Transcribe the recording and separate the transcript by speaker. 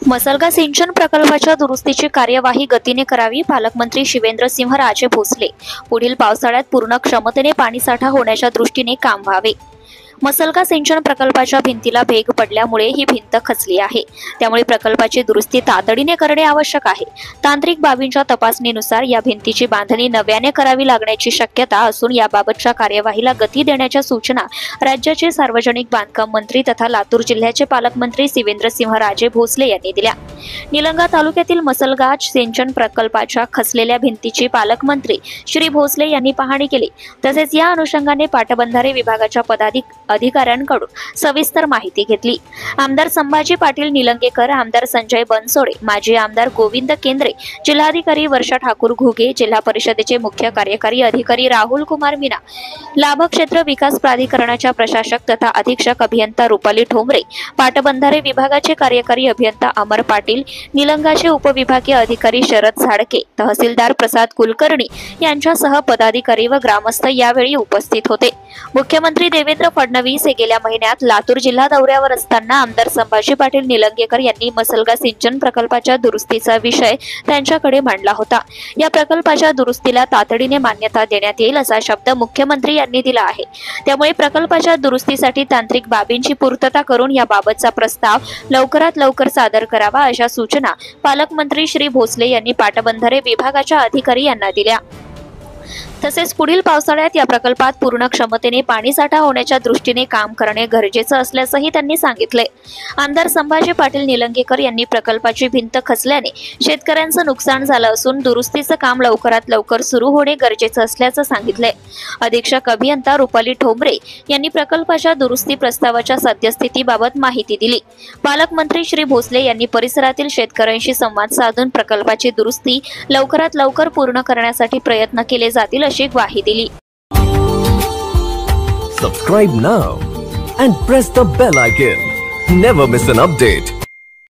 Speaker 1: मसलगा सिंचन प्रकल्पाच्या दुरुस्तीची कार्यवाही गतीने करावी. पालकमंत्री शिवेंद्रसिंहराजे भोसले. पुढील पावसाळ्यात पूर्ण क्षमतेने पाणीसाठा होण्याच्या दृष्टीने काम व्हावे. मसलगा सिंचन प्रकल्पाच्या भिंतीला भेग पडल्यामुळे ही भिंत खचली आहे. त्यामुळे प्रकल्पाची दुरुस्ती तातडीने करणे आवश्यक आहे. तांत्रिक बाबींच्या तपासणीनुसार या भिंतीची बांधणी नव्याने करावी लागण्याची शक्यता असून याबाबतच्या कार्यवाहीला गती देण्याच्या सूचना राज्याचे सार्वजनिक बांधकाम मंत्री तथा लातूर जिल्ह्याचे पालकमंत्री शिवेंद्रसिंहराजे भोसले यांनी दिल्या. निलंगा तालुक्यातील मसलगा सिंचन प्रकल्पाच्या खचलेल्या भिंतीची पालकमंत्री श्री भोसले यांनी पाहणी केली. तसेच या अनुषंगाने पाटबंधारे विभागाच्या अधिकाऱ्यांकडून सविस्तर माहिती घेतली. आमदार संभाजी पाटील निलंगेकर, आमदार संजय बनसोडे, माजी आमदार गोविंद केंद्रे, जिल्हाधिकारी वर्षा ठाकूर घुगे, जिल्हा परिषदेचे मुख्य कार्यकारी अधिकारी राहुल कुमार मीना, लाभक्षेत्र विकास प्राधिकरणाच्या प्रशासक तथा अधीक्षक अभियंता रुपाली ठोंबरे, पाटबंधारे विभागाचे कार्यकारी अभियंता अमर पाटील, निलंगाचे उपविभागीय अधिकारी शरद झाडके, तहसीलदार प्रसाद कुलकर्णी यांच्यासह पदाधिकारी व ग्रामस्थ यावेळी उपस्थित होते. मुख्यमंत्री देवेंद्र फडणवीस हे गेल्या महिन्यात लातूर जिल्हा दौऱ्यावर असताना आमदार संभाजी पाटील निलंगेकर यांनी मसलगा सिंचन प्रकल्पाच्या दुरुस्तीचा विषय त्यांच्याकडे मांडला होता. या प्रकल्पाच्या दुरुस्तीला तातडीने मान्यता देण्यात येईल असा शब्द मुख्यमंत्री यांनी दिला आहे. त्यामुळे प्रकल्पाच्या दुरुस्तीसाठी तांत्रिक बाबींची पूर्तता करून याबाबतचा प्रस्ताव लवकरात लवकर सादर करावा अशा सूचना पालकमंत्री श्री भोसले यांनी पाटबंधारे विभागाच्या अधिकारी यांना दिल्या. तसेच पुढील पावसाळ्यात या प्रकल्पात पूर्ण क्षमतेने पाणीसाठा होण्याच्या दृष्टीने काम करणे गरजेचे असल्याचंही त्यांनी सांगितले. आमदार संभाजी पाटील निलंगेकर यांनी प्रकल्पाची भिंत खचल्याने शेतकऱ्यांचं नुकसान झालं असून दुरुस्तीचं काम लवकरात लवकर सुरू होणे गरजेचं असल्याचं सांगितले. अधीक्षक अभियंता रुपाली ठोंबरे यांनी प्रकल्पाच्या दुरुस्ती प्रस्तावाच्या सद्यस्थितीबाबत माहिती दिली. पालकमंत्री श्री भोसले यांनी परिसरातील शेतकऱ्यांशी संवाद साधून प्रकल्पाची दुरुस्ती लवकरात लवकर पूर्ण करण्यासाठी प्रयत्न केले जातील अशी ग्वाही दिली.
Speaker 2: Subscribe now and press the bell icon. Never miss an update.